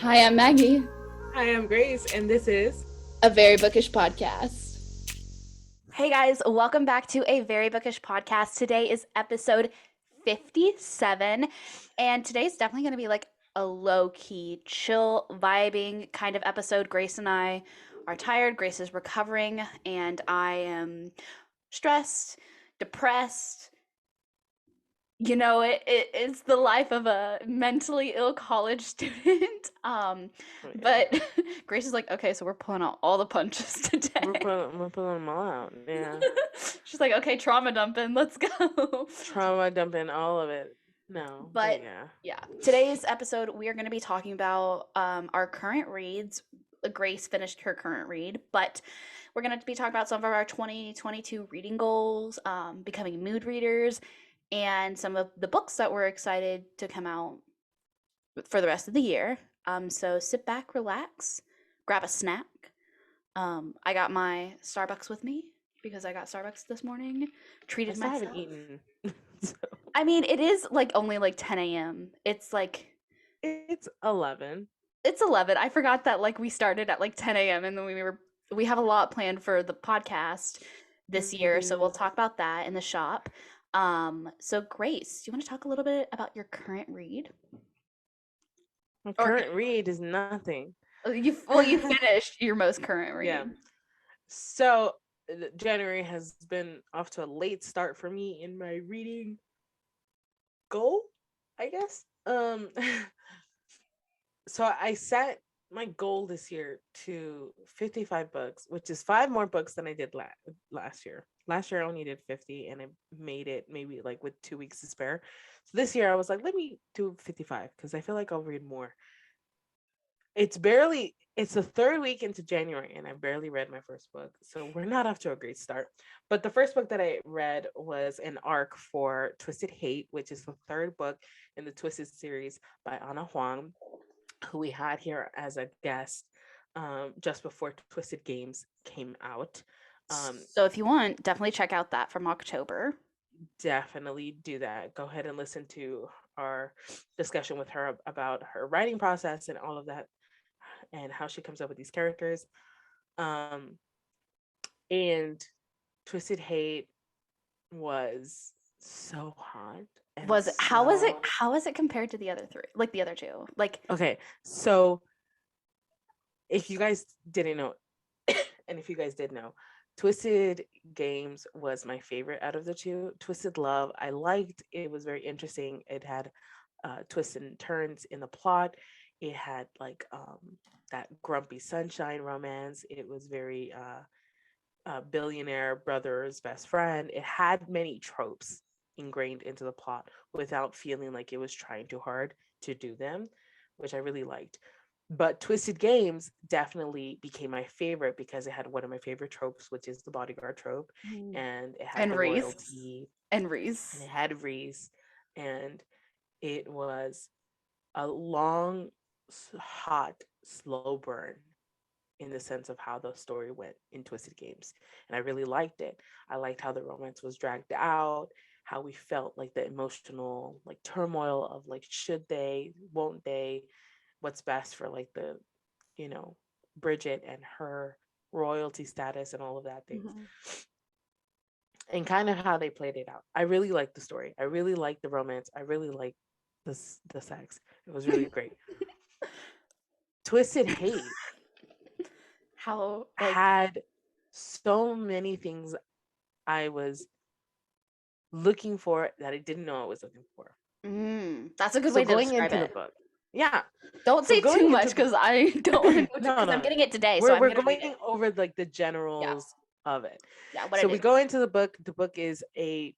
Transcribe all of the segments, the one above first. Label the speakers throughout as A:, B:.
A: Hi, I'm Maggie,
B: Hi, I'm Grace, and this is
A: a very bookish podcast.
C: Hey guys, welcome back to a Very Bookish podcast. Today is episode 57, and today's definitely going to be like a low-key, chill, vibing kind of episode. Grace and I are tired. Grace is recovering, and I am stressed, depressed. You know, it's the life of a mentally ill college student. But Grace is like, okay, so we're pulling out all the punches today.
B: we're pulling them all out. Yeah,
C: She's like, okay, trauma dumping, let's go.
B: trauma dumping all of it. No,
C: But yeah, today's episode we are going to be talking about our current reads. Grace finished her current read, but we're going to be talking about some of our 2022 reading goals, becoming mood readers, and some of the books that we're excited to come out for the rest of the year. So sit back, relax, grab a snack. I got my Starbucks with me because I got Starbucks this morning. Treated myself. I haven't eaten. So. I mean, it is like only like 10 a.m. It's
B: 11.
C: It's 11. I forgot that like we started at like 10 a.m. and then we have a lot planned for the podcast this year, so we'll talk about that in the shop. So Grace, do you want to talk a little bit about your current read?
B: My current read is nothing.
C: You finished your most current read.
B: Yeah. So January has been off to a late start for me in my reading goal, I guess. So I set my goal this year to 55 books, which is 5 more books than I did last year. Last year I only did 50 and I made it maybe like with 2 weeks to spare. So this year I was like, let me do 55 because I feel like I'll read more. It's the third week into January and I barely read my first book. So we're not off to a great start. But the first book that I read was an arc for Twisted Hate, which is the third book in the Twisted series by Ana Huang, who we had here as a guest just before Twisted Games came out.
C: So if you want, definitely check out that from October.
B: Definitely do that. Go ahead and listen to our discussion with her about her writing process and all of that and how she comes up with these characters. And Twisted Hate was so hot.
C: How was it compared to the other three? Like the other two? Like
B: okay, so if you guys didn't know, and if you guys did know, Twisted Games was my favorite out of the two. Twisted Love, I liked. It was very interesting. It had twists and turns in the plot. It had like that grumpy sunshine romance. It was very billionaire brother's best friend. It had many tropes ingrained into the plot without feeling like it was trying too hard to do them, which I really liked. But Twisted Games definitely became my favorite because it had one of my favorite tropes, which is the bodyguard trope, and it had loyalty,
C: and Reese,
B: and it had Reese, and it was a long, hot, slow burn in the sense of how the story went in Twisted Games, and I really liked it. I liked how the romance was dragged out, how we felt like the emotional like turmoil of like should they, won't they, what's best for like the, Bridget and her royalty status and all of that things. And kind of how they played it out. I really liked the story. I really liked the romance. I really liked the sex. It was really great. Twisted Hate had so many things I was looking for that I didn't know I was looking for.
C: That's a good way to describe
B: into the book. Yeah.
C: Don't say too much because I don't want to know. I'm getting it today.
B: We're going over like the generals of it.
C: Yeah.
B: So we go into the book. The book is a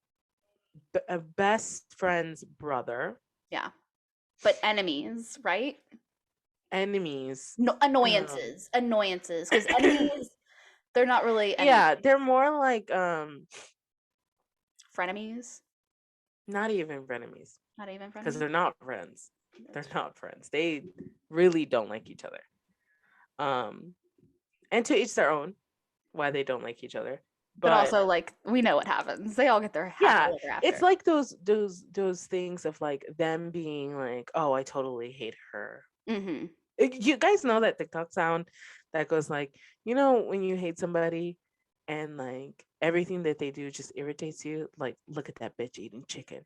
B: best friend's brother.
C: Yeah. But enemies, right?
B: Enemies.
C: No, annoyances. Because enemies, they're not really enemies.
B: Yeah, they're more like
C: frenemies.
B: Not even frenemies.
C: Not even frenemies.
B: Because they're not friends. They're not friends. They really don't like each other. And to each their own why they don't like each other.
C: But also like we know what happens. They all get their happy ever after.
B: It's like those things of like them being like, oh, I totally hate her. You guys know that TikTok sound that goes like, when you hate somebody and like everything that they do just irritates you. Like, look at that bitch eating chicken.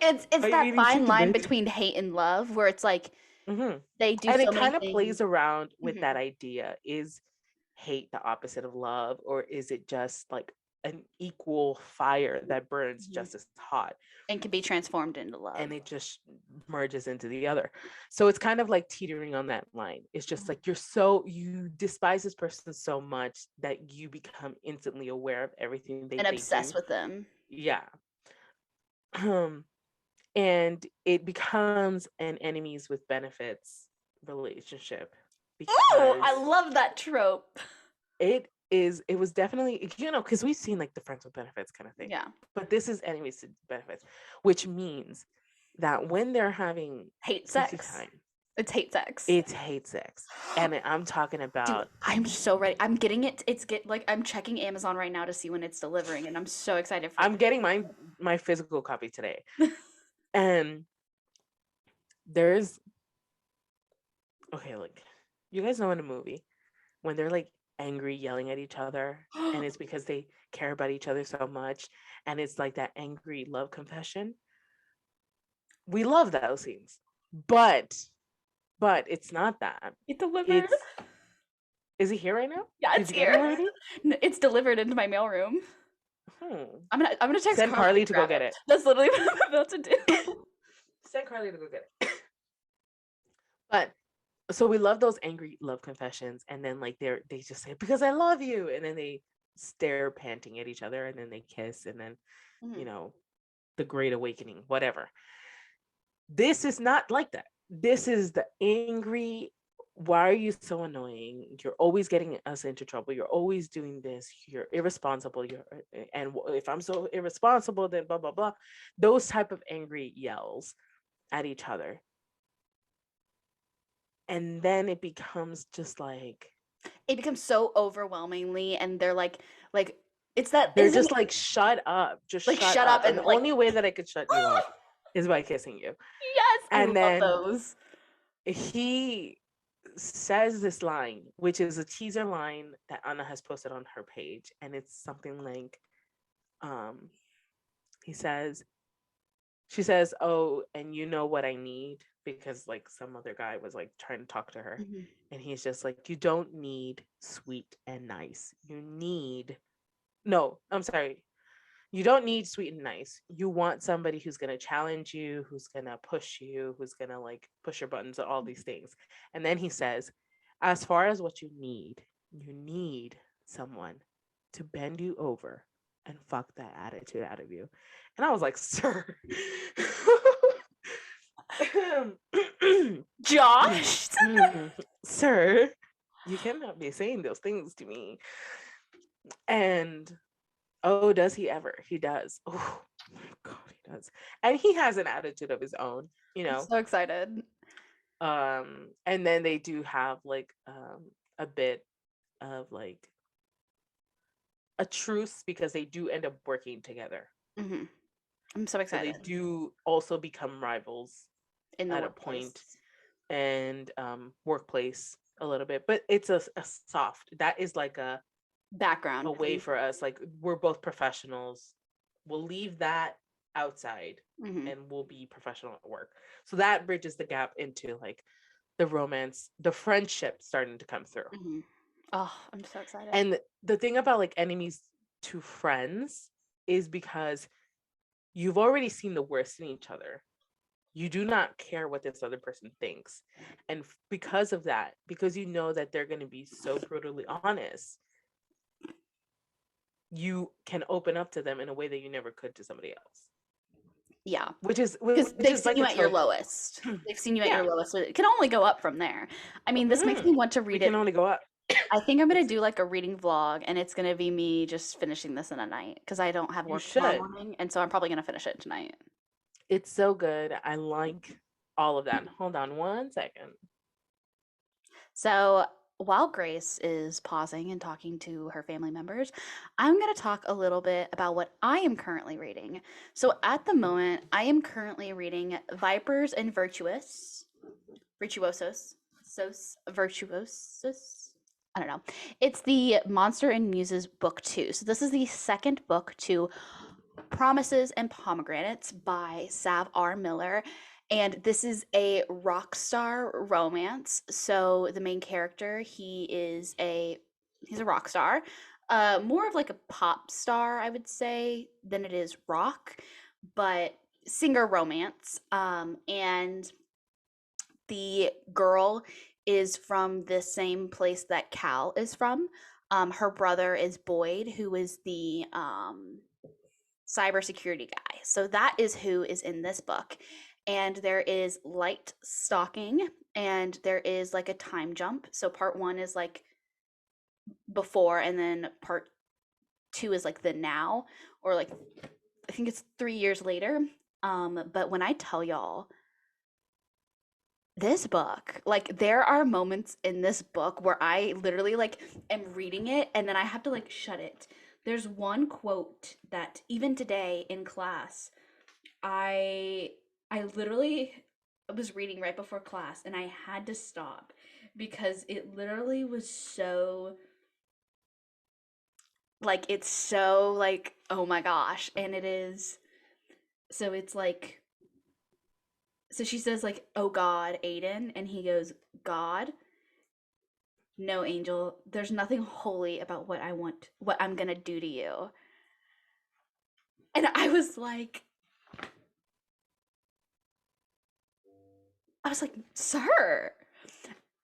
C: It's
B: Are you
C: that
B: eating
C: fine
B: chicken,
C: line
B: bitch?
C: between hate and love, where it's like
B: Hmm.
C: they do
B: And
C: so
B: it
C: many
B: kind of
C: things.
B: plays around with
C: Mhm.
B: that idea. Is hate the opposite of love, or is it just like an equal fire that burns
C: Mhm.
B: just as hot
C: And can be transformed into love.
B: and it just merges into the other? So it's kind of like teetering on that line. It's just like you despise this person so much that you become instantly aware of everything
C: And
B: they do.
C: obsessed with them.
B: Yeah. And it becomes an enemies with benefits relationship
C: Ooh, I
B: because
C: love that trope.
B: it was definitely, because we've seen like the friends with benefits kind of thing,
C: Yeah.
B: but this is enemies to benefits, which means that when they're having
C: Hate
B: sexy
C: sex.
B: time,
C: It's hate sex.
B: it's hate sex. And I'm talking
C: Dude,
B: about,
C: I'm so ready. I'm getting it. I'm checking Amazon right now to see when it's delivering, and I'm so excited for
B: I'm
C: it.
B: getting my physical copy today. And there's, okay, like, you guys know in a movie when they're like angry yelling at each other, and it's because they care about each other so much, and it's like that angry love confession. We love those scenes, but it's not that.
C: It delivered.
B: It's Is he here right now?
C: Yeah,
B: Did
C: it's
B: you get it
C: here.
B: already?
C: It's delivered into my mailroom.
B: Hmm.
C: I'm gonna text
B: Send
C: Carly
B: Carly
C: to
B: to go
C: grab
B: get
C: it.
B: it.
C: That's literally what I'm about to do.
B: Send Carly to go get it. But so we love those angry love confessions, and then like they just say, because I love you, and then they stare panting at each other, and then they kiss, and then you
C: Mhm.
B: know the great awakening, whatever. This is not like that. This is the angry, why are you so annoying? You're always getting us into trouble. You're always doing this. You're irresponsible. If I'm so irresponsible, then blah blah blah. Those type of angry yells at each other. And then it becomes just like
C: It becomes so overwhelmingly, and they're like it's that
B: they're
C: isn't
B: just like, shut up, just
C: like
B: shut
C: shut up
B: up. And
C: and
B: the
C: like
B: only way that I could shut you up is by kissing you.
C: yes, I
B: And
C: love
B: then
C: those.
B: he says this line, which is a teaser line that Anna has posted on her page, and it's something like, um, he says, she says, "Oh, and you know what I need," because like some other guy was like trying to talk to her,
C: Mhm.
B: and he's just like, "You don't need sweet and nice. You need no, I'm sorry. You don't need sweet and nice. You want somebody who's going to challenge you, who's going to push you, who's going to like push your buttons, all these things." And then he says, as far as what you need someone to bend you over and fuck that attitude out of you. And I was like, sir.
C: Josh.
B: Sir, you cannot be saying those things to me. And oh, does he ever? He does. Oh my God, he does. And he has an attitude of his own, you
C: I'm
B: know.
C: so excited.
B: And then they do have like a bit of like a truce, because they do end up working together.
C: Hmm. I'm so
B: So they
C: excited
B: do also become rivals
C: in the
B: at a
C: workplace.
B: point, and workplace a little bit, but it's a soft, that is like a
C: Background
B: way
C: thing.
B: for us, like we're both professionals, we'll leave that outside
C: Hmm.
B: and we'll be professional at work. So that bridges the gap into like the romance, the friendship starting to come through.
C: Hmm. Oh, I'm so excited.
B: And the thing about like enemies to friends is because you've already seen the worst in each other. You do not care what this other person thinks. And because of that, because you know that they're going to be so brutally honest, you can open up to them in a way that you never could to somebody else.
C: Yeah.
B: Which is
C: Because they've seen
B: like
C: you
B: a
C: at your
B: trope.
C: lowest. They've seen you at your
B: Yeah.
C: lowest. It can only go up from there. I mean, this makes me want to
B: We
C: read
B: can
C: it.
B: only go up.
C: I think I'm gonna do like a reading vlog, and it's gonna be me just finishing this in a night because I don't have
B: You
C: work tomorrow
B: should.
C: morning, and so I'm probably gonna finish it tonight.
B: It's so good. I like all of that. Hold on one second.
C: So while Grace is pausing and talking to her family members, I'm going to talk a little bit about what I am currently reading. So at the moment, I am currently reading Vipers and Virtuous Virtuosos. I don't know. It's the Monster and Muses book 2. So this is the second book to Promises and Pomegranates by Sav R. Miller. And this is a rock star romance. So the main character, he's a rock star. More of like a pop star, I would say, than it is rock, but singer romance. And the girl is from the same place that Cal is from. Her brother is Boyd, who is the cybersecurity guy. So that is who is in this book. And there is light stalking, and there is like a time jump. So part 1 is like before, and then part 2 is like the now, or like I think it's 3 years later. But when I tell y'all, this book, like there are moments in this book where I literally like am reading it and then I have to like shut it. There's one quote that even today in class, I literally was reading right before class and I had to stop because it literally was so like it's so like oh my gosh, and it is so it's like so she says like, "Oh God, Aiden," and he goes, "God, no, Angel, there's nothing holy about what I'm gonna do to you." And I was like, "Sir."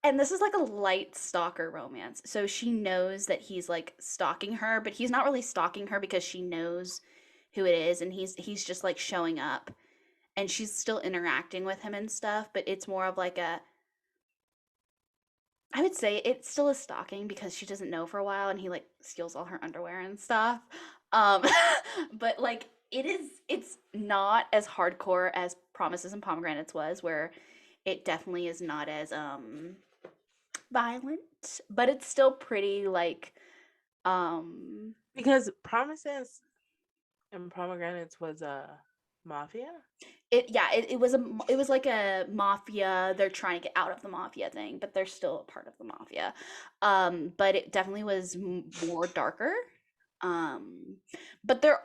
C: And this is like a light stalker romance. So she knows that he's like stalking her, but he's not really stalking her because she knows who it is, and he's just like showing up, and she's still interacting with him and stuff, but it's more of like a I would say it's still a stalking because she doesn't know for a while and he like steals all her underwear and stuff. Um but like it's not as hardcore as Promises and Pomegranates was, where it definitely is not as violent, but it's still pretty like um
B: Because Promises and Pomegranates was a mafia.
C: it was like a mafia, they're trying to get out of the mafia thing, but they're still a part of the mafia. But it definitely was more darker. um but there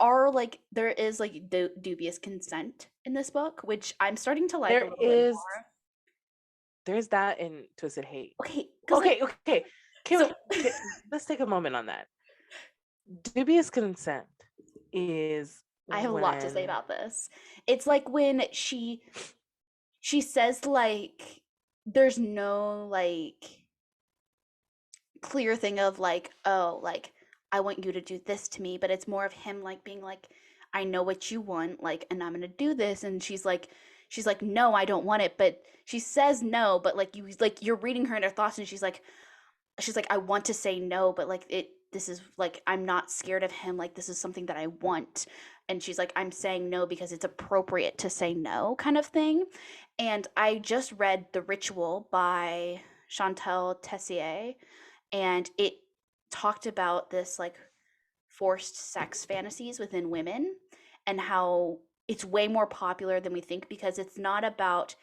C: is like dubious consent in this book, which I'm starting to like a
B: There
C: little bit
B: is
C: more.
B: there's that in Twisted Hate.
C: Okay, because like
B: Okay.
C: so
B: Let's take a moment on that. Dubious consent is
C: I have a lot to say
B: when
C: about this. It's like when she says like there's no like clear thing of like, oh, like I want you to do this to me, but it's more of him like being like, I know what you want, like, and I'm gonna do this. And she's like, no, I don't want it. But she says no, but like you're reading her in her thoughts, and she's like, I want to say no, but like this is like I'm not scared of him, like this is something that I want. And she's like, I'm saying no because it's appropriate to say no, kind of thing. And I just read The Ritual by Chantal Tessier, and it talked about this like forced sex fantasies within women, and how it's way more popular than we think, because it's not about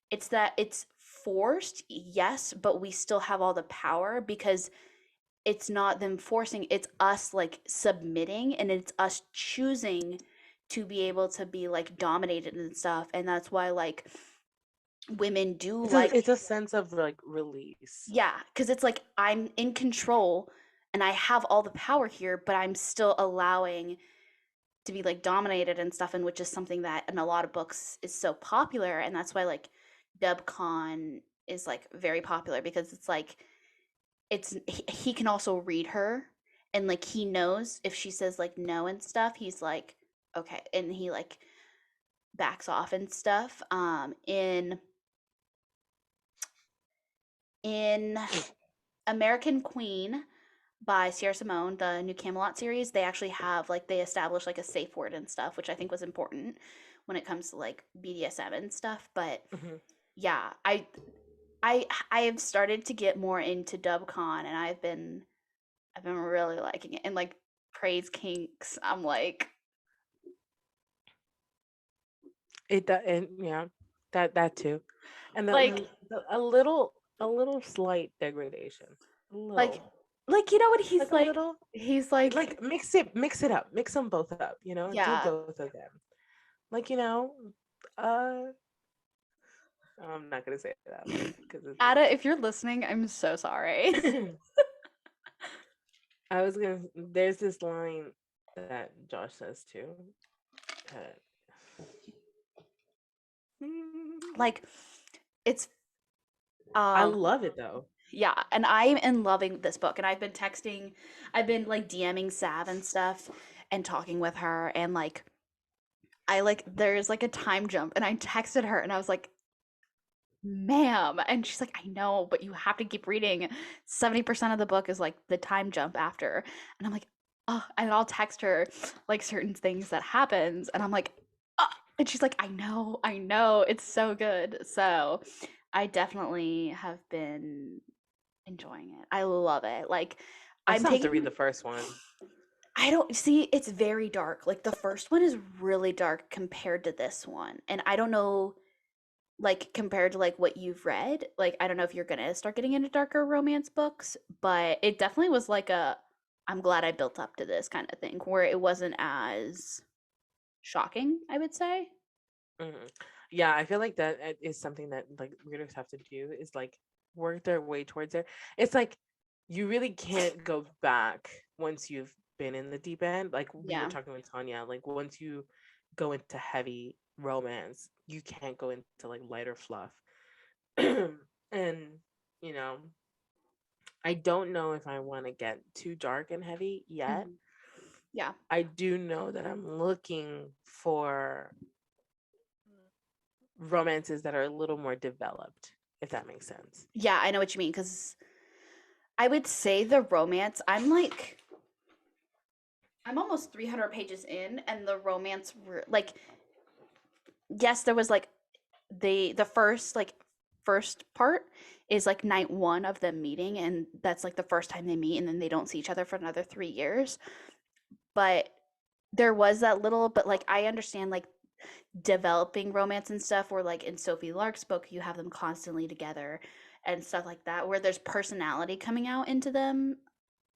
C: it's that it's forced, yes, but we still have all the power, because it's not them forcing, it's us like submitting, and it's us choosing to be able to be like dominated and stuff. And that's why like women do like
B: it's a sense of like release.
C: yeah, because it's like I'm in control and I have all the power here, but I'm still allowing to be like dominated and stuff, and which is something that in a lot of books is so popular. And that's why like dubcon is like very popular, because it's like he can also read her, and like he knows if she says like no and stuff, he's like okay, and he like backs off and stuff. In American Queen by Sierra Simone, the new Camelot series, they actually have like they establish like a safe word and stuff, which I think was important when it comes to like BDSM and stuff. But
B: Mhm.
C: yeah, I have started to get more into dubcon, and I've been really liking it. And like praise kinks, I'm like
B: And yeah, That too, and
C: Like,
B: a little slight degradation, a
C: like,
B: little,
C: you know what
B: like
C: he's
B: a
C: like?
B: little,
C: He's like,
B: like mix it up, mix them both up, do
C: yeah.
B: both of them, like I'm not gonna say that because
C: Ada, if you're listening, I'm so sorry.
B: it's I was gonna. There's this line that Josh says too. That
C: Like, it's
B: I
C: um
B: love it though.
C: yeah, and I'm in loving this book, and I've been like DMing Sav and stuff and talking with her, and like there's like a time jump, and I texted her and I was like, ma'am, and she's like, I know, but you have to keep reading. 70% of the book is like the time jump after, and I'm like, oh, and I'll text her like certain things that happens, and I'm like, oh, and she's like, I know, it's so good. So I definitely have been enjoying it. I love it. Like,
B: I
C: I'm
B: still have to read
C: taking
B: the first one.
C: I don't see, it's very dark. Like the first one is really dark compared to this one. And I don't know, like compared to like what you've read, like I don't know if you're gonna start getting into darker romance books, but it definitely was like a I'm glad I built up to this kind of thing where it wasn't as shocking, I would say.
B: Mhm. Yeah, I feel like that is something that like readers have to do is like work their way towards it. It's like you really can't go back once you've been in the deep end. Like we were
C: Yeah.
B: talking with Tanya, like once you go into heavy romance, you can't go into like lighter fluff. And you know, I don't know if I want to get too dark and heavy yet.
C: Mhm. Yeah.
B: I do know that I'm looking for romances that are a little more developed, if that makes sense.
C: Yeah, I know what you mean because I would say the romance, I'm almost 300 pages in, and the romance like yes, there was like the first part is like night one of them meeting, and that's like the first time they meet, and then they don't see each other for another 3 years. But there was that little, but like I understand like developing romance and stuff, where like in Sophie Lark's book you have them constantly together and stuff like that, where there's personality coming out into them.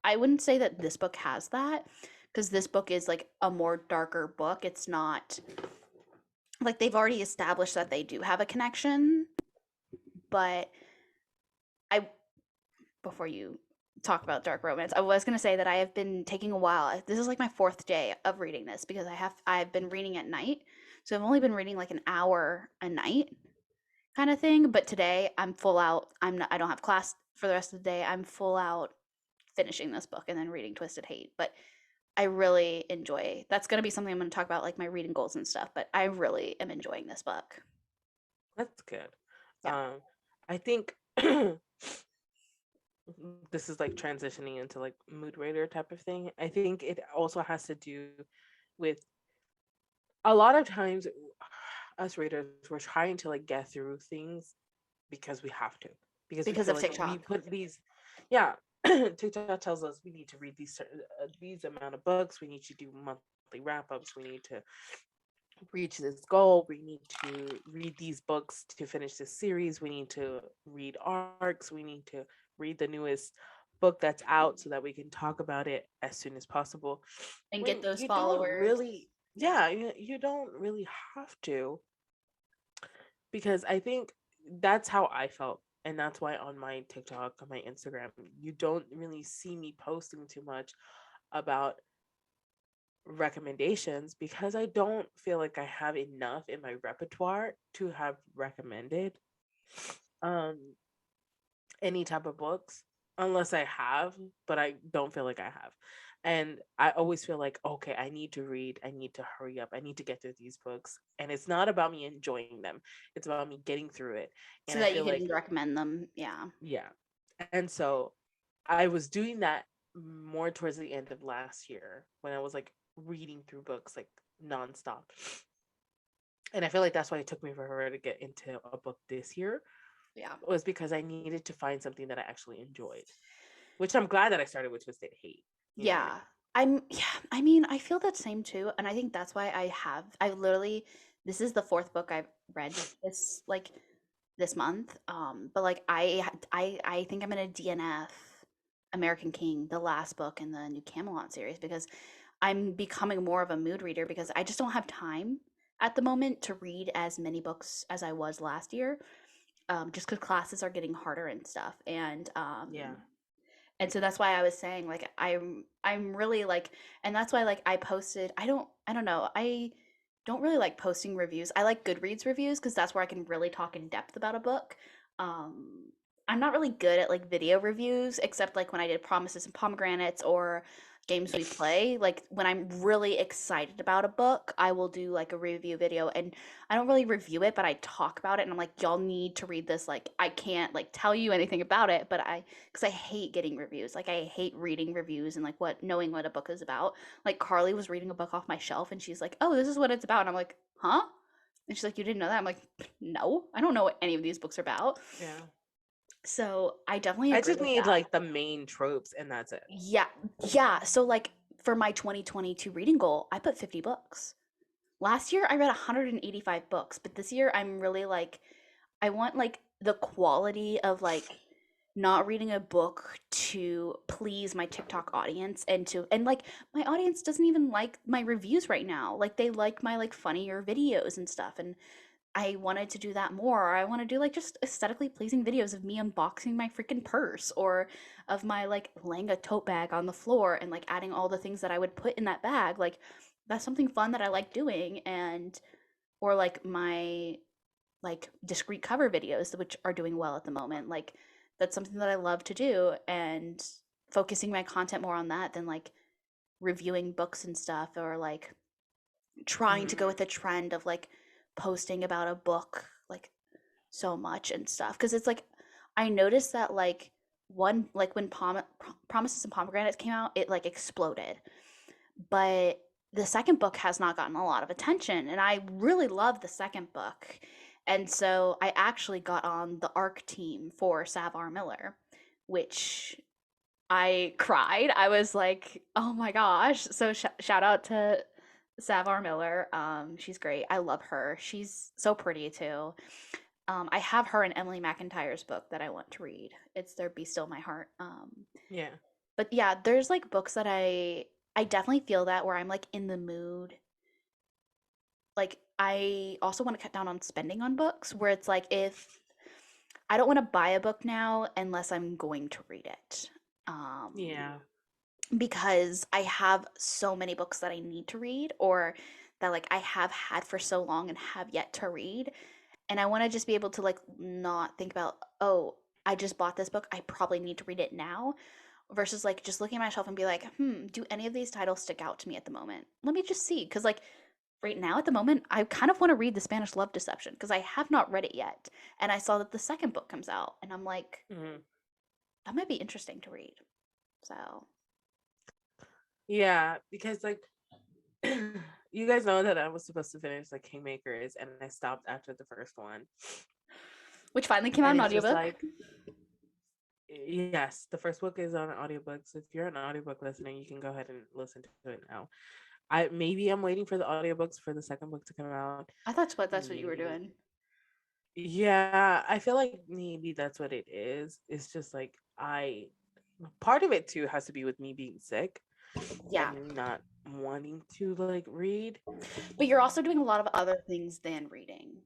C: I wouldn't say that this book has that, because this book is like a more darker book. It's not like they've already established that they do have a connection, but I before you talk about dark romance, I was going to say that I have been taking a while. This is like my fourth day of reading this because I've been reading at night. So I've only been reading like an hour a night kind of thing, but today I'm full out. I don't have class for the rest of the day. I'm full out finishing this book and then reading Twisted Hate. But I really enjoy. That's going to be something I'm going to talk about, like my reading goals and stuff, but I really am enjoying this book.
B: That's good.
C: Yeah.
B: I think this is like transitioning into like mood radar type of thing. I think it also has to do with a lot of times us readers we're trying to like get through things because we have to, because we
C: Because
B: feel
C: of
B: like we
C: TikTok.
B: put these, yeah. TikTok tells us we need to read these amount of books, we need to do monthly wrap-ups, we need to reach this goal, we need to read these books to finish this series, we need to read arcs, we need to read the newest book that's out so that we can talk about it as soon as possible,
C: And
B: when
C: get those
B: you don't
C: followers.
B: really, yeah, you don't really have to, because I think that's how I felt. And that's why on my TikTok, on my Instagram, you don't really see me posting too much about recommendations, because I don't feel like I have enough in my repertoire to have recommended um any type of books, unless I have, but I don't feel like I have. And I always feel like, okay, I need to read, I need to hurry up, I need to get through these books. And it's not about me enjoying them, it's about me getting through it.
C: So
B: And I
C: that you
B: feel like,
C: can recommend them. Yeah.
B: yeah. And so I was doing that more towards the end of last year when I was like reading through books like nonstop. And I feel like that's why it took me forever to get into a book this year,
C: Yeah.
B: was because I needed to find something that I actually enjoyed, which I'm glad that I started with Twisted Hate. You know what I
C: Yeah.
B: mean?
C: Yeah, I mean, I feel that same too. And I think that's why I literally this is the fourth book I've read this month. But like I think I'm gonna DNF American King, the last book in the new Camelot series, because I'm becoming more of a mood reader because I just don't have time at the moment to read as many books as I was last year. Just because classes are getting harder and stuff,
B: Yeah.
C: and so that's why I was saying like I'm really like, and that's why like I posted. I don't know. I don't really like posting reviews. I like Goodreads reviews because that's where I can really talk in depth about a book. Um, I'm not really good at like video reviews except like when I did Promises and Pomegranates or Games We Play. Like when I'm really excited about a book, I will do like a review video, and I don't really review it, but I talk about it and I'm like, y'all need to read this. Like I can't like tell you anything about it, but because I hate getting reviews. Like I hate reading reviews and like knowing what a book is about. Like Carly was reading a book off my shelf and she's like, "Oh, this is what it's about." And I'm like, "Huh?" And she's like, "You didn't know that?" I'm like, "No, I don't know what any of these books are about."
B: Yeah.
C: So I definitely
B: I
C: agree
B: just
C: with
B: need
C: that.
B: like the main tropes and that's it.
C: Yeah, yeah. So like for my 2022 reading goal, I put 50 books. Last year I read 185 books, but this year I'm really like I want like the quality of like not reading a book to please my TikTok audience and like my audience doesn't even like my reviews right now. Like they like my like funnier videos and stuff, and I wanted to do that more. I want to do like just aesthetically pleasing videos of me unboxing my freaking purse or of my like laying a tote bag on the floor and like adding all the things that I would put in that bag. Like that's something fun that I like doing, and or like my like discrete cover videos which are doing well at the moment. Like that's something that I love to do, and focusing my content more on that than like reviewing books and stuff, or like trying to
B: Hmm.
C: go with the trend of like posting about a book like so much and stuff, because it's like I noticed that like one like when Promises and Pomegranates came out, it like exploded, but the second book has not gotten a lot of attention, and I really love the second book. And so I actually got on the ARC team for Savar Miller, which I cried. I was like, "Oh my gosh." So shout out to Savar Miller. She's great. I love her. She's so pretty too. I have her and Emily McIntyre's book that I want to read. It's their Be Still My Heart.
B: Yeah.
C: But yeah, there's like books that I definitely feel that where I'm like in the mood. Like I also want to cut down on spending on books where it's like if I don't want to buy a book now unless I'm going to read it.
B: Yeah.
C: Because I have so many books that I need to read or that like I have had for so long and have yet to read, and I want to just be able to like not think about, "Oh, I just bought this book, I probably need to read it now," versus like just looking at my shelf and be like, do any of these titles stick out to me at the moment? Let me just see, cuz like right now at the moment I kind of want to read The Spanish Love Deception because I have not read it yet, and I saw that the second book comes out and I'm like,
B: Hmm.
C: that might be interesting to read. So,
B: Yeah, because like you guys know that I was supposed to finish like Kingmakers and I stopped after the first one.
C: which finally came out
B: And
C: in
B: it's just
C: audiobook.
B: like yes, the first book is on audiobook. So if you're an audiobook listener, you can go ahead and listen to it now. I'm waiting for the audiobooks for the second book to come out.
C: I thought that's what you were
B: Maybe.
C: doing.
B: Yeah, I feel like maybe that's what it is. It's just like I part of it too has to be with me being sick
C: Yeah.
B: and not wanting to like read.
C: But you're also doing a lot of other things than reading.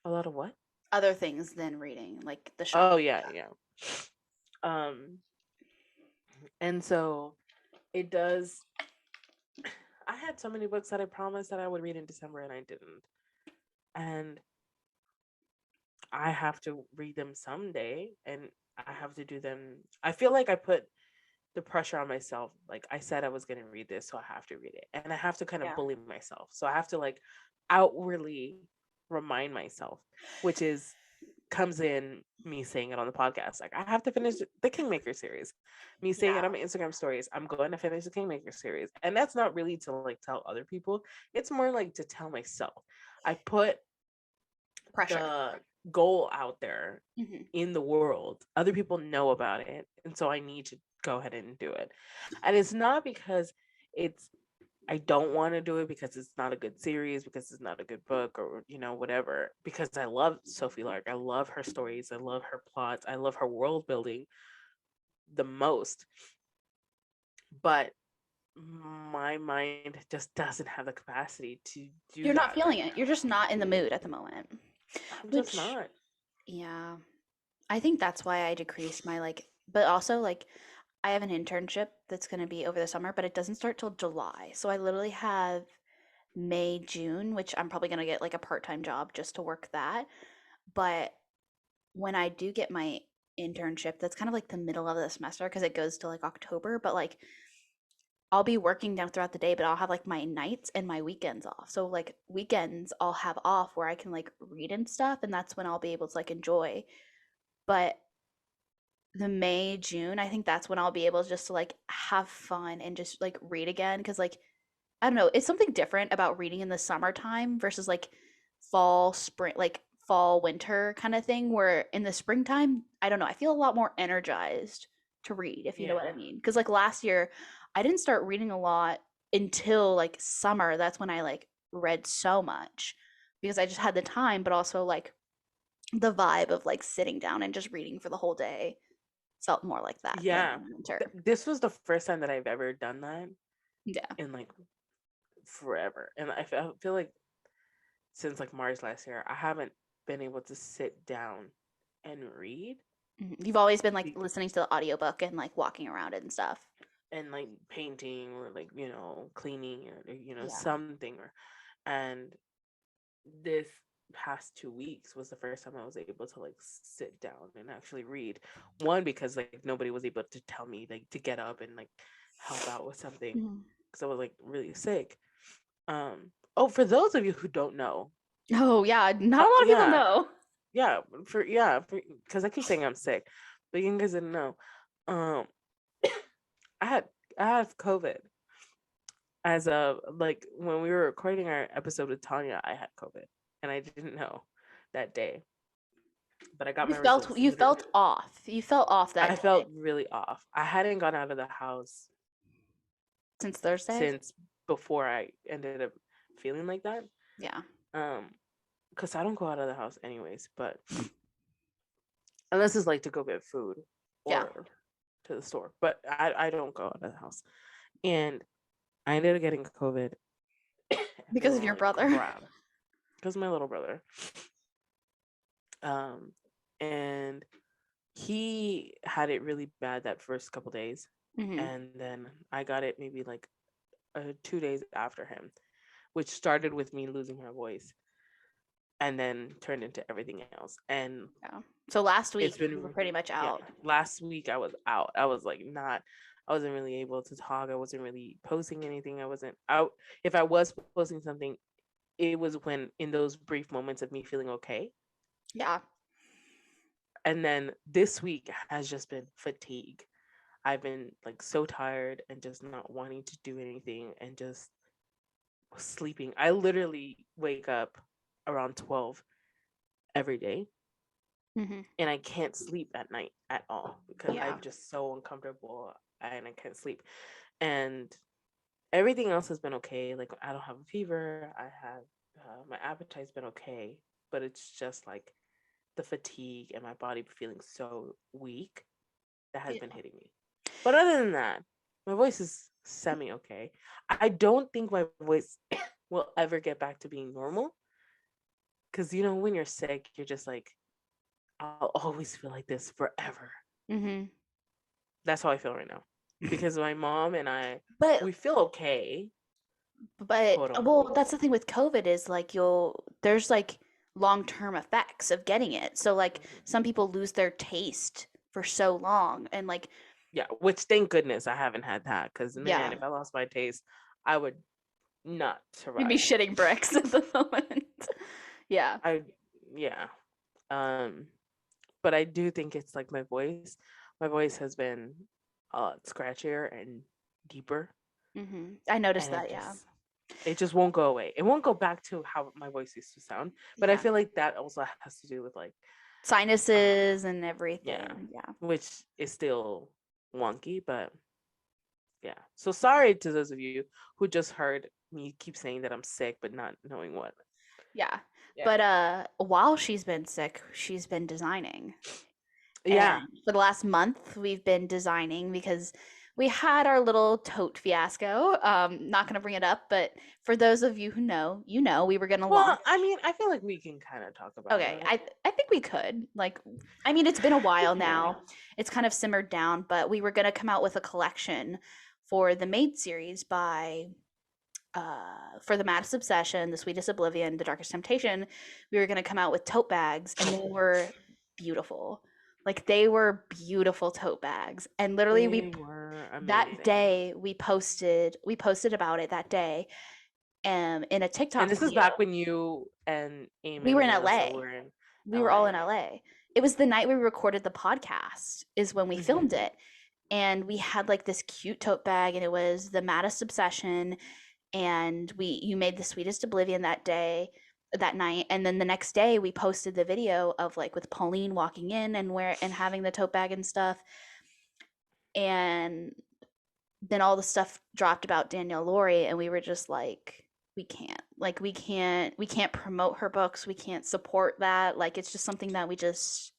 B: A lot of what?
C: Other things than reading, like the
B: Oh
C: shopping
B: yeah,
C: stuff.
B: yeah. Um and so it does I had so many books that I promised that I would read in December and I didn't. And I have to read them someday and I have to do them. I feel like I put the pressure on myself. Like I said I was going to read this, so I have to read it. And I have to kind of
C: Yeah.
B: bully myself. So I have to like outwardly remind myself, which is comes in me saying it on the podcast. Like I have to finish the Kingmaker series. Me saying
C: Yeah.
B: it on my Instagram stories. I'm going to finish the Kingmaker series. And that's not really to like tell other people. It's more like to tell myself. I put
C: Pressure.
B: the goal out there
C: Hmm.
B: in the world. Other people know about it. And so I need to go ahead and do it. And it's not because it's I don't want to do it because it's not a good series, because it's not a good book, or whatever. Because I love Sophie Lark. I love her stories. I love her plots. I love her world building the most. But my mind just doesn't have the capacity to do
C: You're not
B: that
C: feeling
B: right
C: it.
B: now.
C: You're just not in the mood at the moment.
B: I'm just
C: Which,
B: not.
C: yeah, I think that's why I decreased my but also I have an internship that's going to be over the summer, but it doesn't start till July. So I literally have May, June, which I'm probably going to get like a part-time job just to work that. But when I do get my internship, that's kind of like the middle of the semester because it goes to like October, but like I'll be working down throughout the day, but I'll have like my nights and my weekends off. So like weekends I'll have off where I can like read and stuff, and that's when I'll be able to like enjoy. But the May, June, I think that's when I'll be able just to like have fun and just like read again because like I don't know, it's something different about reading in the summertime versus like fall, spring, like fall, winter kind of thing. Where in the springtime, I don't know, I feel a lot more energized to read, if you know what I
B: Yeah.
C: mean. Because like last year, I didn't start reading a lot until like summer. That's when I like read so much because I just had the time, but also like the vibe of like sitting down and just reading for the whole day felt more like that than
B: Yeah.
C: in winter.
B: This was the first time that I've ever done that
C: Yeah.
B: in like forever. And I feel like since like March last year, I haven't been able to sit down and read.
C: You've always been like
B: Be-
C: listening to the audiobook and like walking around it and stuff.
B: and like painting, or like cleaning, or
C: Yeah.
B: something. And this past 2 weeks was the first time I was able to like sit down and actually read. One, because like nobody was able to tell me like to get up and like help out with something,
C: Mhm.
B: because I was like really sick. Oh, for those of you who don't know,
C: Oh yeah, not a lot of people
B: yeah,
C: know.
B: because I keep saying I'm sick, but you guys didn't know. Um, I had I have COVID. As of like when we were recording our episode with Tanya, I had COVID, and I didn't know that day. But I got
C: You
B: my
C: felt
B: results
C: you
B: literally.
C: felt off. You felt off that
B: I
C: day
B: felt really off. I hadn't gone out of the house
C: since Thursday.
B: since before I ended up feeling like that.
C: Yeah.
B: Um, because I don't go out of the house anyways, but unless it's like to go get food
C: Yeah.
B: or to the store. But I don't go out of the house. And I ended up getting COVID and
C: Because of
B: feeling
C: your
B: like
C: brother.
B: crap. Because my little brother. Um, and he had it really bad that first couple days.
C: Hmm.
B: And then I got it maybe like 2 days after him, which started with me losing my voice and then turned into everything else. And
C: Yeah. So last
B: it's
C: week you were
B: been,
C: pretty much
B: yeah,
C: out.
B: last week I was out. I was like not, I wasn't really able to talk. I wasn't really posting anything. I wasn't out. If I was posting something, it was when in those brief moments of me feeling okay.
C: Yeah.
B: And then this week has just been fatigue. I've been like so tired and just not wanting to do anything and just sleeping. I literally wake up around 12 every day,
C: Hmm.
B: and I can't sleep at night at all because
C: Yeah.
B: I'm just so uncomfortable and I can't sleep. And everything else has been okay. Like I don't have a fever. I have my appetite's been okay, but it's just like the fatigue and my body feeling so weak that has
C: Yeah.
B: been hitting me. But other than that, my voice is semi okay. I don't think my voice will ever get back to being normal, because when you're sick, you're just like, I'll always feel like this forever.
C: Hmm.
B: That's how I feel right now. Because my mom and I,
C: But
B: we feel okay,
C: but
B: quote
C: well,
B: unquote.
C: that's the thing with COVID is like there's like long-term effects of getting it. So like
B: Mhm.
C: some people lose their taste for so long and like
B: Yeah, which thank goodness I haven't had that. Because man,
C: yeah,
B: if I lost my taste, I would not
C: you'd be
B: survive.
C: shitting bricks at the moment. Yeah.
B: I, yeah. Um, but I do think it's like my voice. My voice has been scratchier and deeper,
C: I noticed
B: and
C: that, yeah.
B: it just won't go away. It won't go back to how my voice used to sound. But I
C: Yeah.
B: feel like that also has to do with like
C: Sinuses and
B: yeah,
C: everything. Yeah.
B: which is still wonky, but Yeah. So sorry to those of you who just heard me keep saying that I'm sick, but not knowing what.
C: Yeah.
B: Yeah.
C: But while she's been sick, she's been designing.
B: Yeah.
C: And for the last month, we've been designing because we had our little tote fiasco. Not going to bring it up, but for those of you who know, you know, we were going to
B: Well,
C: launch.
B: I mean, I feel like we can kind of talk about
C: Okay,
B: it.
C: I think we could. Like, I mean, it's been a while now. It's kind of simmered down, but we were going to come out with a collection for the Maid series by for the Maddest Obsession, the Sweetest Oblivion, the Darkest Temptation. We were going to come out with tote bags, and they were beautiful. Like, they were beautiful tote bags, and literally
B: They were
C: that
B: amazing.
C: day we posted about it that day in a TikTok
B: And this is
C: video.
B: back when you and Eamon
C: We were in
B: and Melissa
C: LA.
B: were in
C: We were all in LA. It was the night we recorded the podcast is when we filmed it. And we had like this cute tote bag, and it was the Maddest Obsession, and you made the Sweetest Oblivion that night, and then the next day we posted the video of like with Pauline walking in and having the tote bag and stuff. And then all the stuff dropped about Danielle Laurie, and we were just like, we can't promote her books, we can't support that. Like, it's just something that we just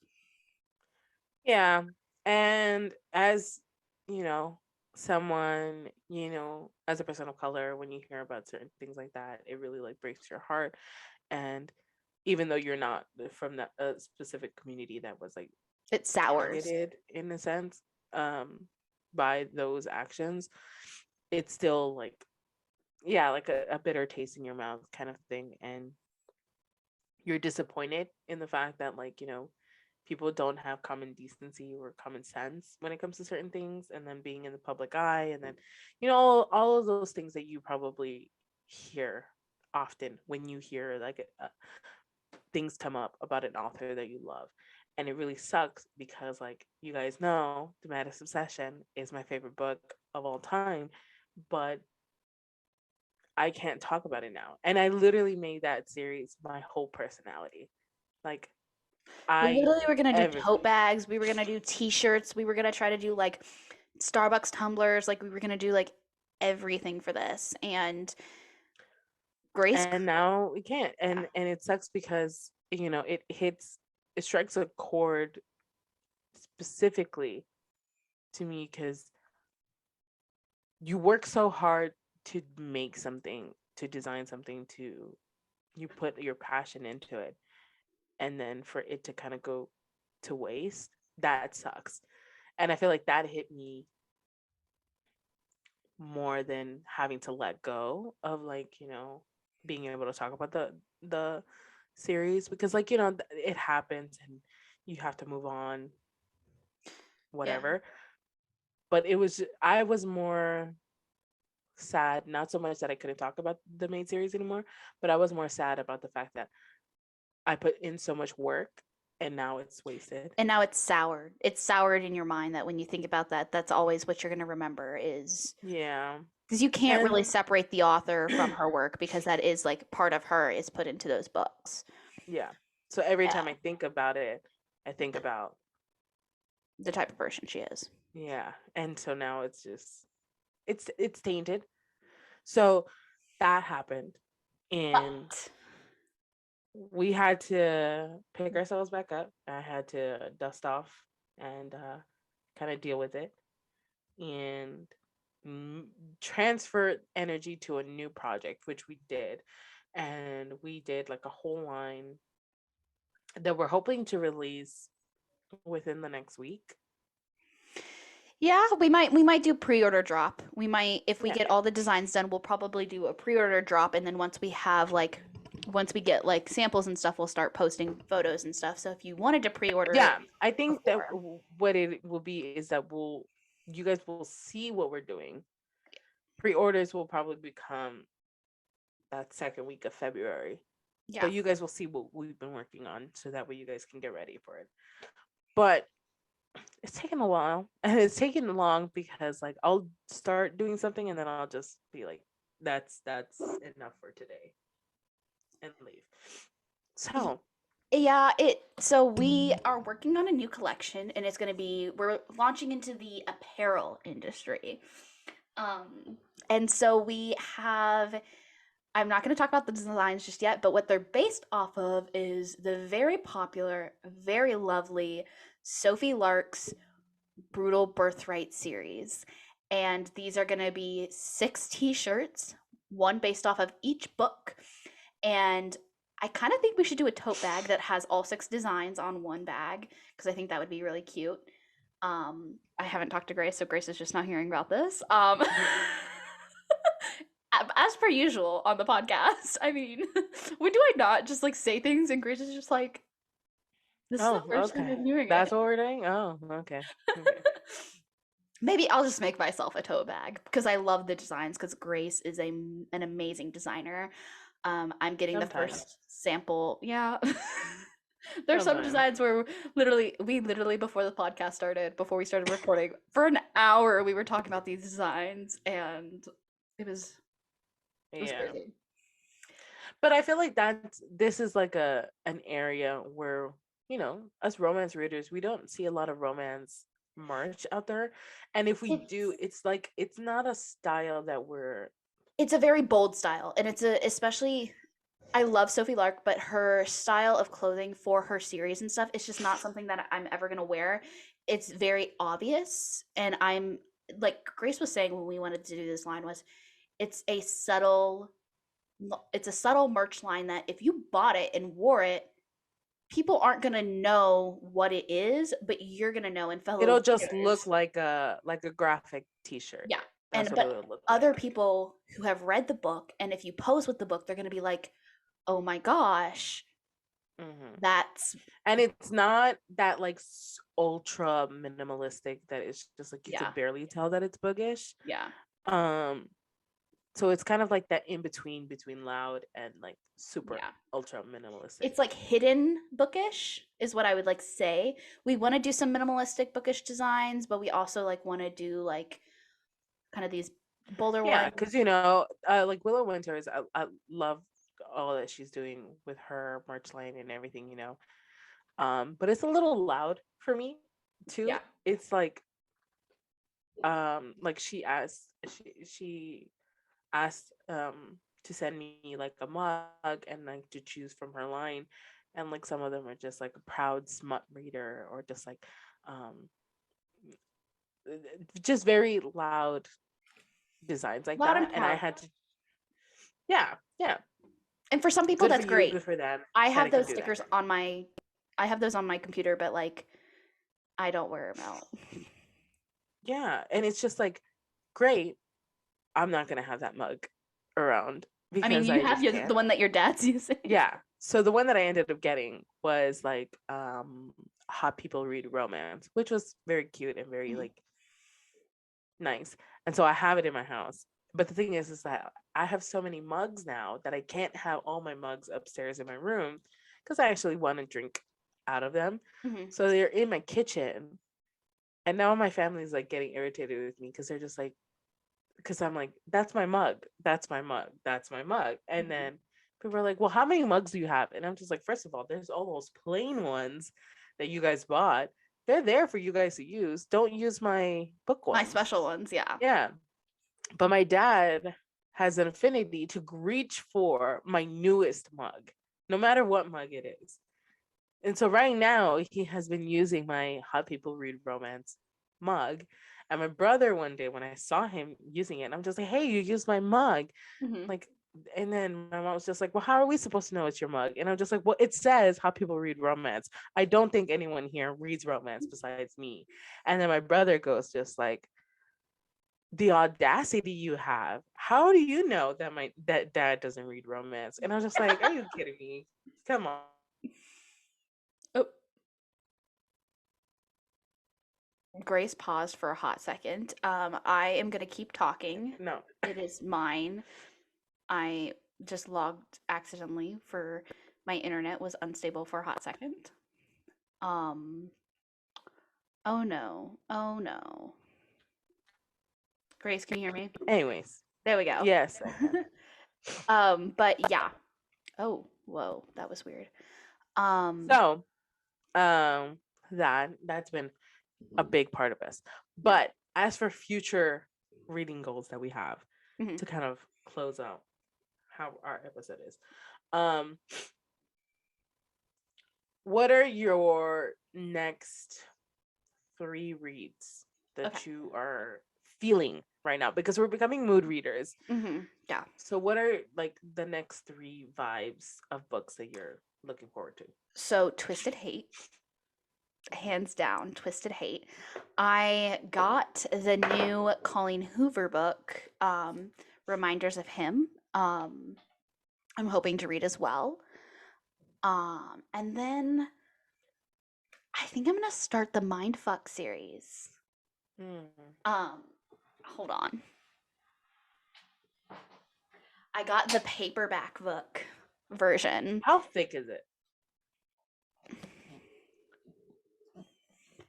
B: Yeah. And as, someone, as a person of color, when you hear about certain things like that, it really like breaks your heart. And even though you're not from that specific community that was like
C: it sours.
B: targeted in a sense by those actions, it's still like, yeah, like a bitter taste in your mouth kind of thing. And you're disappointed in the fact that, like, people don't have common decency or common sense when it comes to certain things, and then being in the public eye, and then all of those things that you probably hear often when you hear like things come up about an author that you love. And it really sucks because, like, you guys know, The Maddest Obsession is my favorite book of all time, but I can't talk about it now. And I literally made that series my whole personality. Like,
C: We literally were gonna do
B: everything.
C: tote bags, we were gonna do t-shirts, we were gonna try to do like Starbucks tumblers, like we were gonna do like everything for this. And Grace,
B: And now we can't. And it sucks because, it strikes a chord specifically to me because you work so hard to make something, to design something, you put your passion into it, and then for it to kind of go to waste, that sucks. And I feel like that hit me more than having to let go of, like, being able to talk about the series, because, like, it happens and you have to move on, whatever. But I was more sad, not so much that I couldn't talk about the main series anymore, but I was more sad about the fact that I put in so much work and now it's wasted.
C: And now it's soured. It's soured in your mind that when you think about that, that's always what you're going to remember is.
B: Yeah.
C: Because you can't really separate the author from her work, because that is like part of her is put into those books.
B: Yeah. So every time I think about it, I think about
C: the type of person she is.
B: Yeah. And so now it's just, it's tainted. So that happened. And we had to pick ourselves back up. I had to dust off and kind of deal with it and transfer energy to a new project, which we did. And we did like a whole line that we're hoping to release within the next week.
C: Yeah, we might do pre-order drop. We might, if we get all the designs done, we'll probably do a pre-order drop, and then once we get like samples and stuff, we'll start posting photos and stuff. So if you wanted to pre-order
B: I think that what it will be is that you guys will see what we're doing. Pre-orders will probably become that second week of February. Yeah. But you guys will see what we've been working on, so that way you guys can get ready for it. But it's taken a while, and it's taken long because, like, I'll start doing something and then I'll just be like, that's enough for today, and leave. So
C: so we are working on a new collection, and we're launching into the apparel industry. And so we have, I'm not going to talk about the designs just yet, but what they're based off of is the very popular, very lovely Sophie Lark's Brutal Birthright series. And these are going to be 6 t-shirts, one based off of each book. And I kind of think we should do a tote bag that has all 6 designs on one bag because I think that would be really cute. I haven't talked to Grace, so Grace is just not hearing about this. As per usual on the podcast. I mean, when do I not just like say things and Grace is just like, this is the first time I'm doing
B: That's
C: it.
B: what we're doing? Oh, okay.
C: Maybe I'll just make myself a tote bag because I love the designs because Grace is an amazing designer. I'm getting the first sample. Yeah. There's some designs where we literally before the podcast started, before we started recording, for an hour we were talking about these designs and it was crazy.
B: But I feel like this is like an area where, you know, us romance readers, we don't see a lot of romance merch out there. And if we do, it's like it's not a style that
C: it's a very bold style. And it's especially I love Sophie Lark, but her style of clothing for her series and stuff, it's just not something that I'm ever gonna wear. It's very obvious. And I'm like Grace was saying when we wanted to do this line was it's a subtle merch line that if you bought it and wore it, people aren't gonna know what it is, but you're gonna know. And
B: it'll just look like a graphic t-shirt.
C: Yeah. But other people who have read the book, and if you pose with the book, they're gonna be like, oh my gosh,
B: and it's not that like ultra minimalistic that it's just like you can barely tell that it's bookish. So it's kind of like that in between loud and like super ultra minimalistic.
C: It's like hidden bookish is what I would like say. We want to do some minimalistic bookish designs, but we also like want to do like kind of these bolder ones.
B: Yeah, because you know, like Willow Winters, I love all that she's doing with her merch line and everything, you know. But it's a little loud for me too. Yeah. It's like she asked to send me like a mug and like to choose from her line, and like some of them are just like a proud smut reader or just like just very loud designs like loud that and I had to
C: and for some people
B: good
C: that's
B: for
C: great.
B: You, good for them.
C: I have those stickers on my computer, but like I don't wear them out.
B: Yeah, and it's just like great. I'm not gonna have that mug around
C: because I mean you have the one that your dad's using.
B: Yeah. So the one that I ended up getting was like Hot People Read Romance, which was very cute and very like nice. And so I have it in my house. But the thing is that I have so many mugs now that I can't have all my mugs upstairs in my room because I actually want to drink out of them. So they're in my kitchen. And now my family's like getting irritated with me because they're just like, because I'm like, that's my mug. That's my mug. That's my mug. And then people are like, well, how many mugs do you have? And I'm just like, first of all, there's all those plain ones that you guys bought. They're there for you guys to use. Don't use my book ones.
C: My special ones, yeah.
B: Yeah. But my dad has an affinity to reach for my newest mug, no matter what mug it is. And so right now he has been using my Hot People Read Romance mug. And my brother one day when I saw him using it, I'm just like, hey, you used my mug. Like, and then my mom was just like, well, how are we supposed to know it's your mug? And I'm just like, well, it says How People Read Romance. I don't think anyone here reads romance besides me. And then my brother goes just like, the audacity you have. How do you know that dad doesn't read romance? And I was just like, are you kidding me? Come on.
C: Oh. Grace paused for a hot second. I am gonna keep talking.
B: No.
C: It is mine. I just logged accidentally for my internet was unstable for a hot second. Oh no. Oh no. Grace, can you hear me?
B: Anyways.
C: There we go.
B: Yes.
C: But yeah. Oh, whoa, that was weird.
B: So that's been a big part of us. But as for future reading goals that we have
C: Mhm.
B: to kind of close out how our episode is. Um, what are your next 3 reads
C: Okay.
B: that you are feeling right now? Because we're becoming mood readers.
C: Yeah.
B: So what are like the next 3 vibes of books that you're looking forward to?
C: So Twisted Hate, hands down, Twisted Hate. I got the new Colleen Hoover book, Reminders of Him. I'm hoping to read as well. And then I think I'm gonna start the Mindfuck series. Um, Hold on. I got the paperback book version.
B: How thick is it?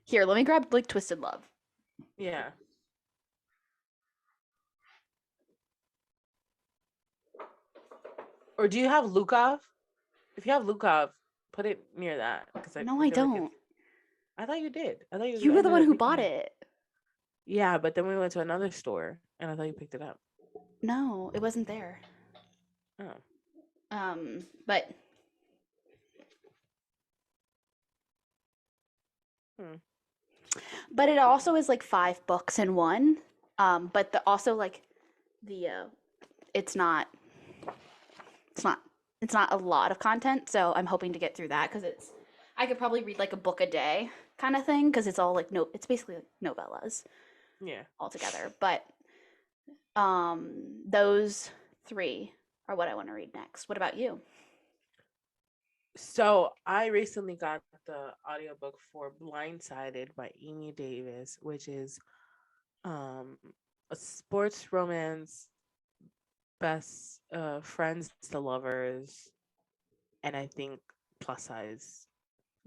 C: Here, let me grab like Twisted Love.
B: Yeah. Or do you have Lukov? If you have Lukov, put it near that because I
C: No, I
B: feel like
C: don't.
B: I thought you did. I thought
C: You were the
B: ended
C: one
B: up
C: who
B: picking
C: bought
B: it.
C: it.
B: Yeah, but then we went to another store and I thought you picked it up.
C: No, it wasn't there.
B: Oh.
C: But but it also is like 5 books in one. But also like the it's not it's not it's not a lot of content, so I'm hoping to get through that because I could probably read like a book a day kind of thing because it's all like it's basically like novellas
B: Yeah.
C: altogether. But those 3 are what I want to read next. What about you?
B: So I recently got the audiobook for Blindsided by Amy Davis, which is a sports romance, best friends to lovers, and I think plus size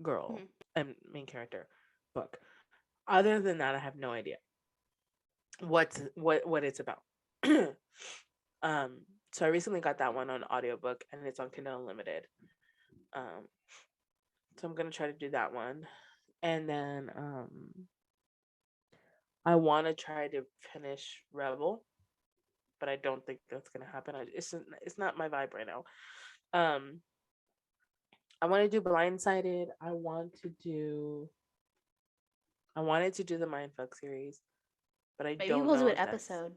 B: girl
C: Mhm.
B: and main character book. Other than that, I have no idea what it's about. So I recently got that one on audiobook and it's on Kindle Unlimited. So I'm gonna try to do that one. And then I wanna try to finish Rebel, but I don't think that's gonna happen. It's not my vibe right now. Um I want to do Blindsided. I wanted to do the Mindfuck series, but I
C: Maybe
B: don't
C: we'll do
B: know
C: an
B: if that's
C: episode.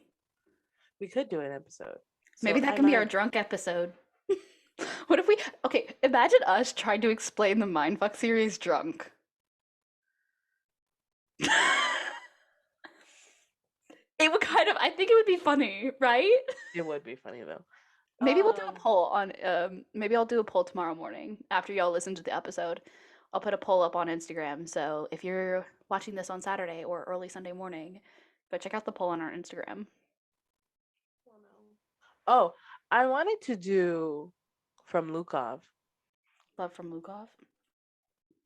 B: we could do an episode.
C: Maybe
B: So
C: that
B: I
C: can be our
B: might
C: drunk episode. What if we? Okay, imagine us trying to explain the Mindfuck series drunk. It would kind of. I think it would be funny, right?
B: it would be funny though.
C: Maybe we'll do a
B: Um
C: poll on. Maybe I'll do a poll tomorrow morning after y'all listen to the episode. I'll put a poll up on Instagram. So if you're watching this on Saturday or early Sunday morning, go check out the poll on our Instagram.
B: Oh, I wanted to do from Lukov.
C: Love from Lukov.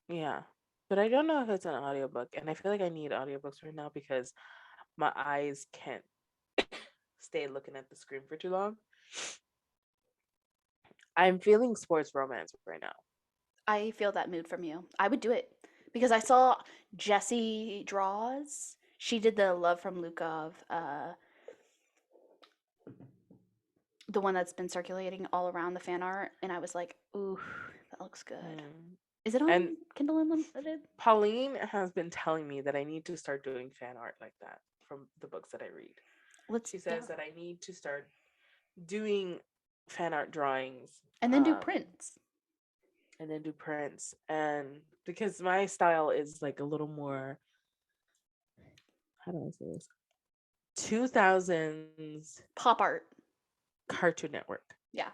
B: Yeah. But I don't know if it's an audiobook and I feel like I need audiobooks right now because my eyes can't stay looking at the screen for too long. I'm feeling sports romance right now.
C: I feel that mood from you. I would do it because I saw Jessie Draws. She did the Love from Lukov, the one that's been circulating all around the fan art, and I was like, ooh, that looks good.
B: Mm.
C: Is it on
B: And
C: Kindle Unlimited?
B: Pauline has been telling me that I need to start doing fan art like that from the books that I read.
C: Let's
B: She says that I need to start doing fan art drawings
C: and then do prints.
B: and then do prints. And because my style is like a little more, how do I say this? 2000s
C: Pop art.
B: Cartoon Network.
C: Yeah.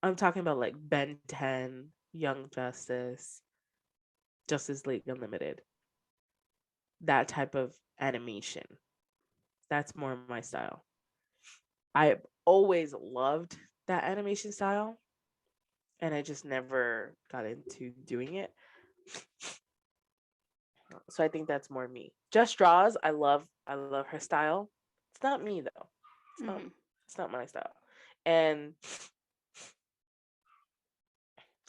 B: I'm talking about like Ben 10, Young Justice, Justice League Unlimited. That type of animation. That's more my style. I always loved that animation style and I just never got into doing it. So I think that's more me. Just Draws, I love her style. It's not me though. It's not my style. And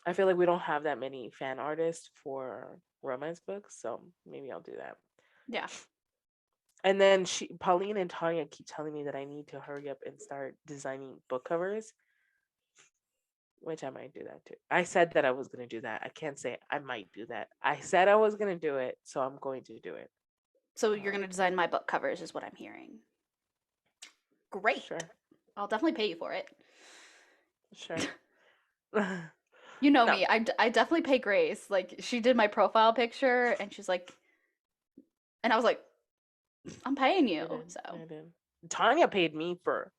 B: I feel like we don't have that many fan artists for romance books, so maybe I'll do that.
C: Yeah.
B: And then Pauline and Tanya keep telling me that I need to hurry up and start designing book covers, which I might do that too. I said that I was going to do that. I can't say I might do that. I said I was going to do it, so I'm going to do it.
C: So you're going to design my book covers is what I'm hearing. Great.
B: Sure.
C: I'll definitely pay you for it.
B: Sure.
C: You know
B: No.
C: me. I definitely pay Grace. Like, she did my profile picture, and she's like, and I was like, I'm paying you.
B: I did. Tanya paid me for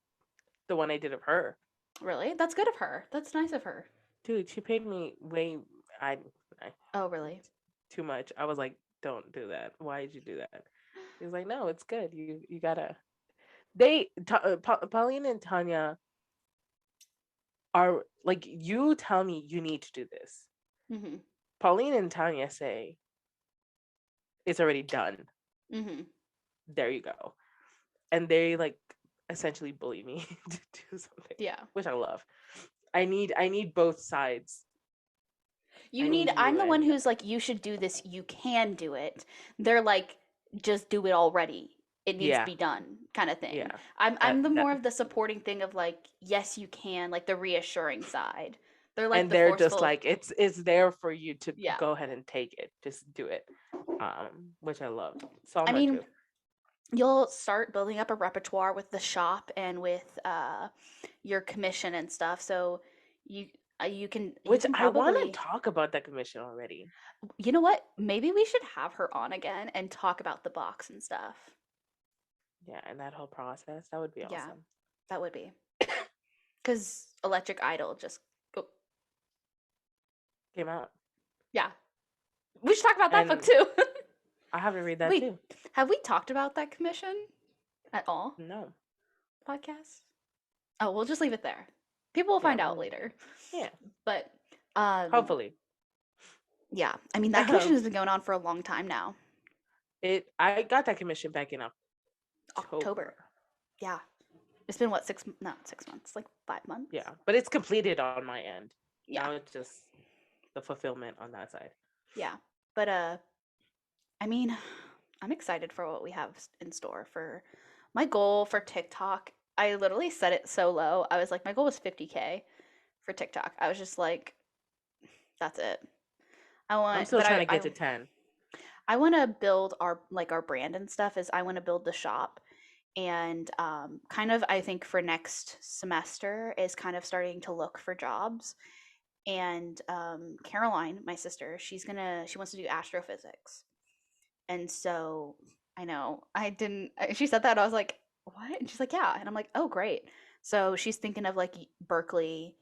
B: the one I did of her.
C: Really? That's good of her. That's nice of her.
B: Dude, she paid me way.
C: Oh, really?
B: Too much. I was like, don't do that. Why did you do that? He was like, no, it's good. You gotta. Pauline and Tanya are like, you tell me you need to do this.
C: Mm-hmm.
B: Pauline and Tanya say it's already done.
C: Mm-hmm.
B: There you go. And they like essentially bully me to do something.
C: Yeah.
B: Which I love. I need both sides.
C: I'm the one who's like, you should do this, you can do it. They're like, just do it already. It needs to be done, kind of thing.
B: Yeah.
C: I'm the more of the supporting thing of like, yes, you can, like the reassuring side. They're like,
B: and they're just like, it's there for you to go ahead and take it. Just do it. Which I love. So
C: I mean, you'll start building up a repertoire with the shop and with your commission and stuff. So you can.
B: Which
C: you can
B: I want to talk about that commission already.
C: You know what? Maybe we should have her on again and talk about the box and stuff.
B: Yeah, and that whole process, that would be awesome.
C: Yeah, that would be. Because Electric Idol just
B: came out.
C: Yeah. We should talk about that book too.
B: I have to read that too.
C: Have we talked about that commission at all?
B: No.
C: Podcast? Oh, we'll just leave it there. People will find out later.
B: Yeah.
C: But
B: hopefully.
C: Yeah. I mean, that commission has been going on for a long time now.
B: I got that commission back in
C: October. Yeah. It's been what, 6 months, like 5 months?
B: Yeah. But it's completed on my end.
C: Yeah.
B: Now it's just the fulfillment on that side.
C: Yeah. But I mean, I'm excited for what we have in store for my goal for TikTok. I literally set it so low. I was like, my goal was 50K for TikTok. I was just like, that's it. I'm
B: still trying to get to 10.
C: I want to build our brand and stuff. I want to build the shop, and kind of, I think for next semester is kind of starting to look for jobs. And Caroline, my sister, she wants to do astrophysics. And so I know she said that and I was like, what? And she's like, yeah. And I'm like, oh, great. So she's thinking of like Berkeley,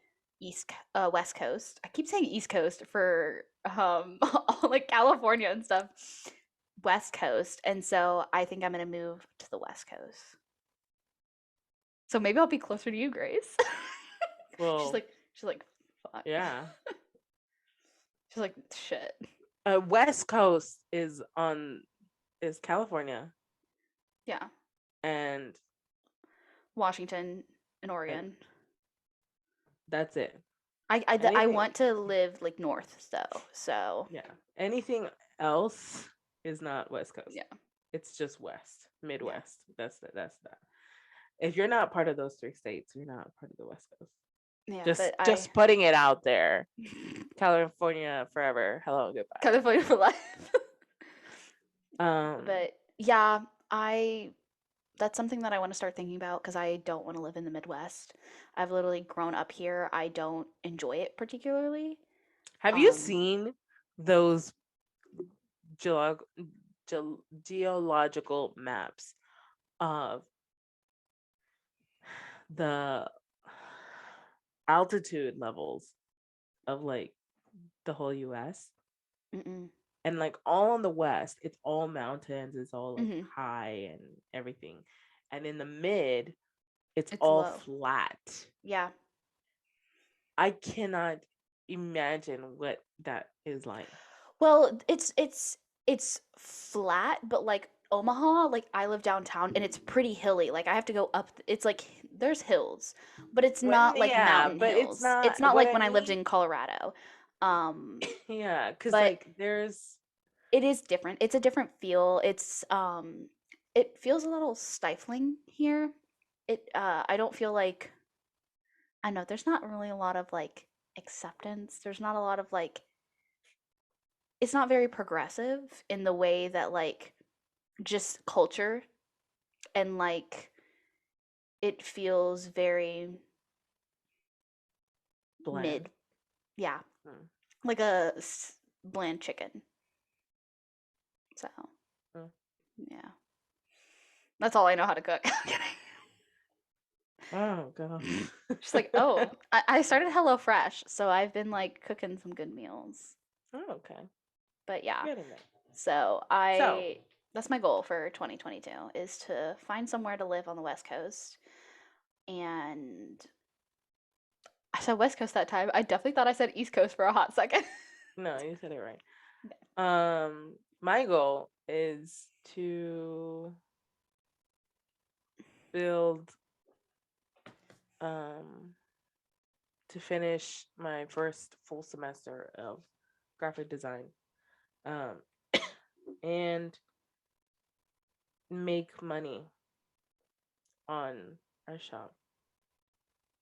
C: West Coast. I keep saying East Coast for like California and stuff. West Coast. And so I think I'm gonna move to the West Coast. So maybe I'll be closer to you, Grace.
B: Well,
C: she's like, fuck.
B: Yeah.
C: She's like, shit.
B: West Coast is California.
C: Yeah.
B: And
C: Washington and Oregon.
B: That's it.
C: I want to live like north so
B: yeah. Anything else is not West Coast.
C: Yeah.
B: It's just West, Midwest. Yeah. That's that. If you're not part of those 3 states, you're not part of the West Coast. Yeah, just putting it out there. California forever. Hello, goodbye.
C: California for life. But yeah, that's something that I want to start thinking about because I don't want to live in the Midwest. I've literally grown up here. I don't enjoy it particularly.
B: Have you seen those geological maps of the altitude levels of like the whole US?
C: Mm-mm.
B: And like all in the West, it's all mountains, it's all like high and everything. And in the mid, it's all low. Flat.
C: Yeah.
B: I cannot imagine what that is like.
C: Well, it's flat, but like Omaha, like I live downtown and it's pretty hilly. Like I have to go up. It's like there's hills, but it's not like mountain hills. It's not like when I lived in Colorado.
B: Yeah, because like it is different.
C: It's a different feel. It's it feels a little stifling here. I don't feel like, I know there's not really a lot of like acceptance. There's not a lot of like, it's not very progressive in the way that like just culture, and like it feels very
B: Bland.
C: mid. Yeah,
B: Mm.
C: like a bland chicken. So,
B: Mm.
C: yeah. That's all I know how to cook.
B: Oh god.
C: She's like, oh, I started HelloFresh, so I've been like cooking some good meals.
B: Oh, okay.
C: But yeah,
B: Getting there.
C: so
B: So
C: that's my goal for 2022 is to find somewhere to live on the West Coast. And I said West Coast that time. I definitely thought I said East Coast for a hot second.
B: no, you said it right. My goal is to build to finish my first full semester of graphic design um and make money on our shop.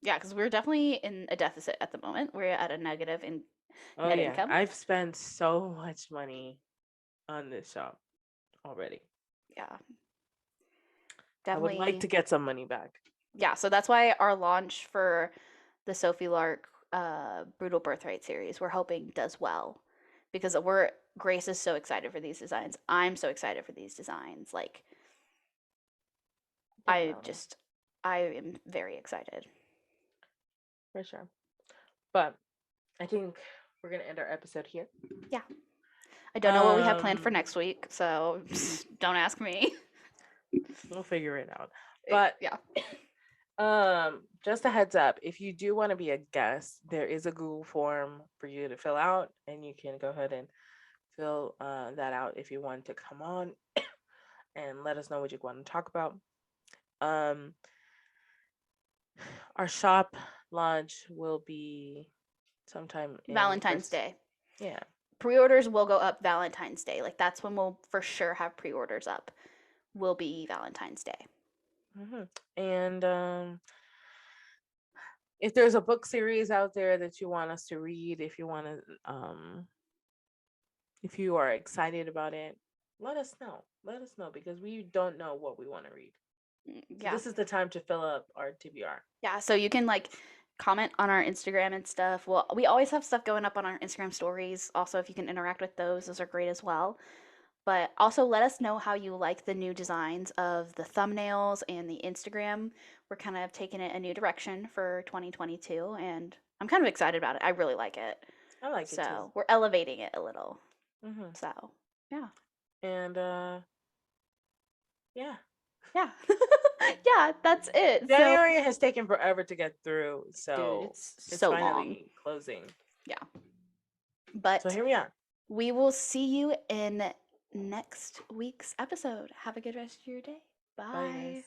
C: Yeah, because we're definitely in a deficit at the moment. We're at a negative in
B: Oh
C: net
B: yeah,
C: income.
B: I've spent so much money on this shop already.
C: Yeah,
B: I would like
C: definitely.
B: to get some money back.
C: Yeah, so that's why our launch for the Sophie Lark Brutal Birthright series, we're hoping does well, because Grace is so excited for these designs. I'm so excited for these designs. Like,
B: Definitely.
C: I am very excited.
B: For sure. But I think we're gonna end our episode here.
C: Yeah. I don't know what we have planned for next week, so don't ask me.
B: We'll figure it out. But
C: yeah.
B: just a heads up, if you do want to be a guest, there is a Google form for you to fill out, and you can go ahead and fill that out if you want to come on and let us know what you want to talk about. Our shop launch will be sometime in
C: Valentine's Day.
B: Yeah.
C: Pre-orders will go up Valentine's Day. Like, that's when we'll for sure have pre-orders up. Will be Valentine's Day.
B: And if there's a book series out there that you want us to read, if you want to if you are excited about it, let us know. Let us know, because we don't know what we want to read. So this is the time to fill up our TBR.
C: Yeah, so you can like comment on our Instagram and stuff. Well, we always have stuff going up on our Instagram stories. Also, if you can interact with those are great as well. But also let us know how you like the new designs of the thumbnails and the Instagram. We're kind of taking it a new direction for 2022, and I'm kind of excited about it. I really like it.
B: I like it too.
C: So we're elevating it a little. So yeah.
B: And yeah.
C: Yeah, that's it.
B: January has taken forever to get through, so
C: dude, it's so
B: finally
C: long.
B: closing.
C: Yeah. But
B: so here we are.
C: We will see you in next week's episode. Have a good rest of your day. Bye.
B: Bye, guys.